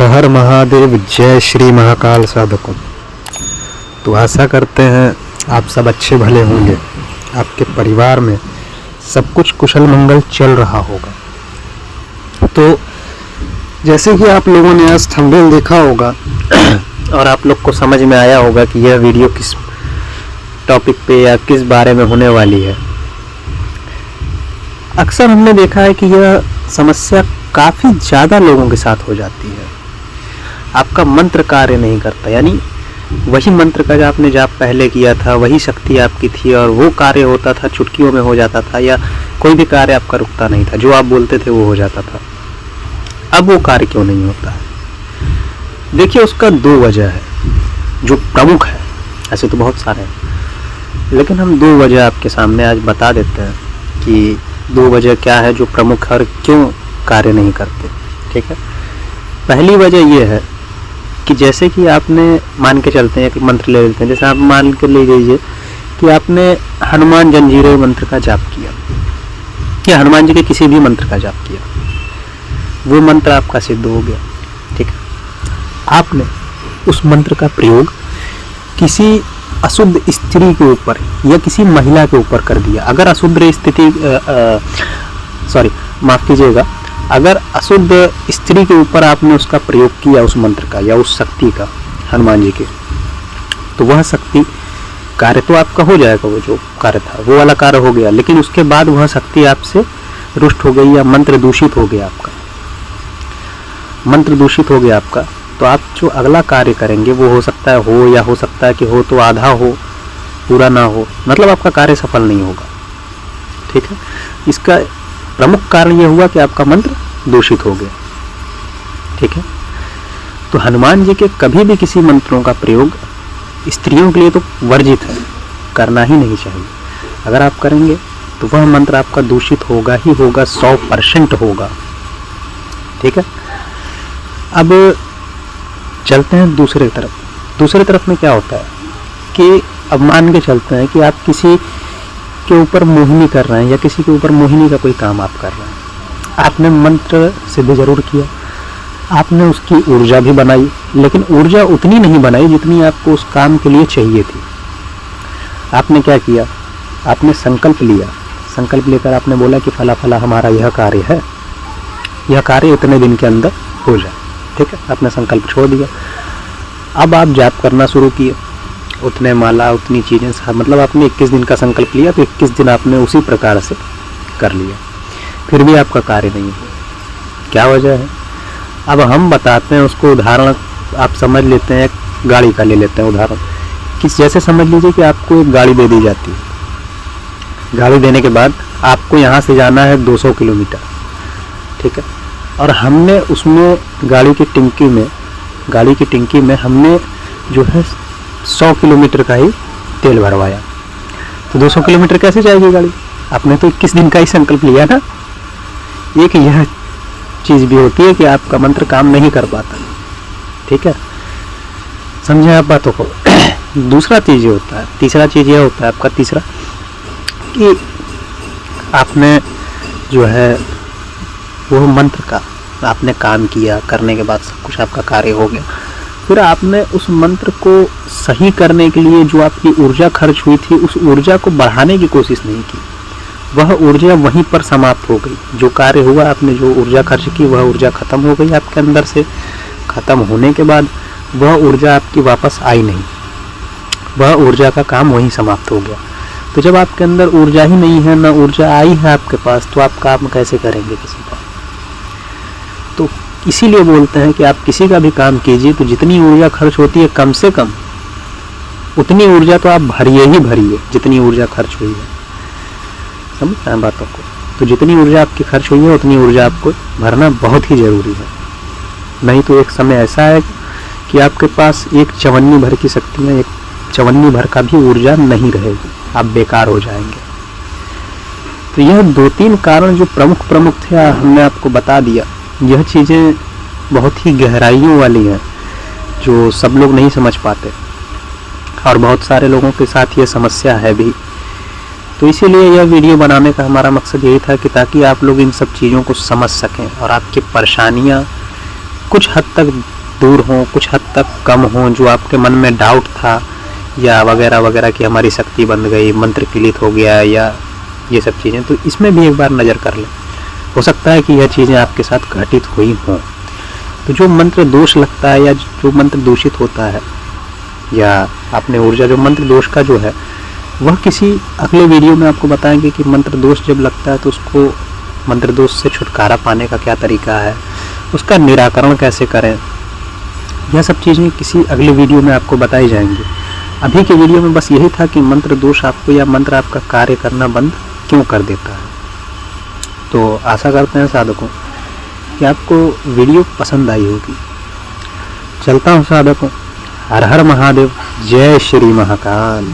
हर हर महादेव, जय श्री महाकाल साधकों। तो आशा करते हैं आप सब अच्छे भले होंगे, आपके परिवार में सब कुछ कुशल मंगल चल रहा होगा। तो जैसे कि आप लोगों ने आज थंबनेल देखा होगा और आप लोग को समझ में आया होगा कि यह वीडियो किस टॉपिक पे या किस बारे में होने वाली है। अक्सर हमने देखा है कि यह समस्या काफ़ी ज़्यादा लोगों के साथ हो जाती है। आपका मंत्र कार्य नहीं करता, यानी वही मंत्र का जो आपने जाप पहले किया था, वही शक्ति आपकी थी और वो कार्य होता था, चुटकियों में हो जाता था, या कोई भी कार्य आपका रुकता नहीं था, जो आप बोलते थे वो हो जाता था। अब वो कार्य क्यों नहीं होता है? देखिए, उसका दो वजह है जो प्रमुख है। ऐसे तो बहुत सारे हैं, लेकिन हम दो वजह आपके सामने आज बता देते हैं कि दो वजह क्या है जो प्रमुख है और क्यों कार्य नहीं करते। ठीक है, पहली वजह ये है कि जैसे कि आपने मान के चलते हैं, एक मंत्र ले लेते हैं, जैसे आप मान के ले लीजिए कि आपने हनुमान जंजीरे मंत्र का जाप किया या हनुमान जी के किसी भी मंत्र का जाप किया, वो मंत्र आपका सिद्ध हो गया। ठीक है, आपने उस मंत्र का प्रयोग किसी अशुद्ध स्त्री के ऊपर या किसी महिला के ऊपर कर दिया। अगर अशुद्ध स्थिति माफ कीजिएगा, अगर अशुद्ध स्त्री के ऊपर आपने उसका प्रयोग किया, उस मंत्र का या उस शक्ति का, हनुमान जी के, तो वह शक्ति कार्य तो आपका हो जाएगा, वो जो कार्य था वो वाला कार्य हो गया, लेकिन उसके बाद वह शक्ति आपसे रुष्ट हो गई या मंत्र दूषित हो गया आपका, मंत्र दूषित हो गया आपका, तो आप जो अगला कार्य करेंगे वो हो सकता है हो, या हो सकता है कि हो तो आधा हो, पूरा ना हो, मतलब आपका कार्य सफल नहीं होगा। ठीक है, इसका प्रमुख कारण यह हुआ कि आपका मंत्र दूषित हो गया। ठीक है, तो हनुमान जी के कभी भी किसी मंत्रों का प्रयोग स्त्रियों के लिए तो वर्जित है, करना ही नहीं चाहिए। अगर आप करेंगे तो वह मंत्र आपका दूषित होगा ही होगा, 100% होगा। ठीक है, अब चलते हैं दूसरे तरफ। दूसरे तरफ में क्या होता है कि अब मान के चलते हैं कि आप किसी के ऊपर मोहिनी कर रहे हैं या किसी के ऊपर मोहिनी का कोई काम आप कर रहे हैं। आपने मंत्र सिद्ध जरूर किया, आपने उसकी ऊर्जा भी बनाई, लेकिन ऊर्जा उतनी नहीं बनाई जितनी आपको उस काम के लिए चाहिए थी। आपने क्या किया, आपने संकल्प लिया, संकल्प लेकर आपने बोला कि फला फला हमारा यह कार्य है, यह कार्य इतने दिन के अंदर हो जाए। ठीक है, आपने संकल्प छोड़ दिया। अब आप जाप करना शुरू किए, उतने माला उतनी चीज़ें, मतलब आपने 21 दिन का संकल्प लिया तो 21 दिन आपने उसी प्रकार से कर लिया, फिर भी आपका कार्य नहीं हुआ। क्या वजह है? अब हम बताते हैं उसको। उदाहरण आप समझ लेते हैं, एक गाड़ी का ले लेते हैं उदाहरण। किस जैसे समझ लीजिए कि आपको एक गाड़ी दे दी जाती है, गाड़ी देने के बाद आपको यहाँ से जाना है 200 किलोमीटर। ठीक है, और हमने उसमें गाड़ी की टिंकी में हमने जो है 100 किलोमीटर का ही तेल भरवाया, तो 200 किलोमीटर कैसे जाएगी गाड़ी? आपने तो 21 दिन का ही संकल्प लिया ना। एक यह चीज़ भी होती है कि आपका मंत्र काम नहीं कर पाता। ठीक है, समझे आप बातों को। दूसरा चीज़ ये होता है, तीसरा चीज़ यह होता है आपका तीसरा, कि आपने जो है वो मंत्र का आपने काम किया, करने के बाद सब कुछ आपका कार्य हो गया, फिर आपने उस मंत्र को सही करने के लिए जो आपकी ऊर्जा खर्च हुई थी, उस ऊर्जा को बढ़ाने की कोशिश नहीं की। वह ऊर्जा वहीं पर समाप्त हो गई। जो कार्य हुआ, आपने जो ऊर्जा खर्च की, वह ऊर्जा खत्म हो गई आपके अंदर से। खत्म होने के बाद वह ऊर्जा आपकी वापस आई नहीं, वह ऊर्जा का काम वहीं समाप्त हो गया। तो जब आपके अंदर ऊर्जा ही नहीं है, ना ऊर्जा आई है आपके पास, तो आप काम कैसे करेंगे किसी का? तो इसीलिए बोलते हैं कि आप किसी का भी काम कीजिए तो जितनी ऊर्जा खर्च होती है, कम से कम उतनी ऊर्जा तो आप भरिए ही भरिए जितनी ऊर्जा खर्च हुई है। समझ रहे हैं बातों को? तो जितनी ऊर्जा आपकी खर्च हुई है उतनी ऊर्जा आपको भरना बहुत ही ज़रूरी है। नहीं तो एक समय ऐसा है कि आपके पास एक चवन्नी भर की शक्तियाँ, एक चवन्नी भर का भी ऊर्जा नहीं रहेगी, आप बेकार हो जाएंगे। तो यह 2-3 कारण जो प्रमुख थे हमने आपको बता दिया। यह चीज़ें बहुत ही गहराइयों वाली हैं जो सब लोग नहीं समझ पाते, और बहुत सारे लोगों के साथ ये समस्या है भी। तो इसीलिए यह वीडियो बनाने का हमारा मकसद यही था कि ताकि आप लोग इन सब चीज़ों को समझ सकें और आपकी परेशानियां कुछ हद तक दूर हों, कुछ हद तक कम हों, जो आपके मन में डाउट था या वगैरह वगैरह कि हमारी शक्ति बंद गई, मंत्र क्लिक हो गया या ये सब चीज़ें, तो इसमें भी एक बार नज़र कर लें। हो सकता है कि यह चीज़ें आपके साथ घटित हुई हों। तो जो मंत्र दोष लगता है या जो मंत्र दूषित होता है या आपने ऊर्जा जो मंत्र दोष का जो है, वह किसी अगले वीडियो में आपको बताएंगे कि मंत्र दोष जब लगता है तो उसको मंत्र दोष से छुटकारा पाने का क्या तरीका है, उसका निराकरण कैसे करें। यह सब चीज़ें किसी अगले वीडियो में आपको बताई जाएंगी। अभी के वीडियो में बस यही था कि मंत्र दोष आपको या मंत्र आपका कार्य करना बंद क्यों कर देता है। तो आशा करते हैं साधकों कि आपको वीडियो पसंद आई होगी। चलता हूँ साधकों, हर हर महादेव, जय श्री महाकाल।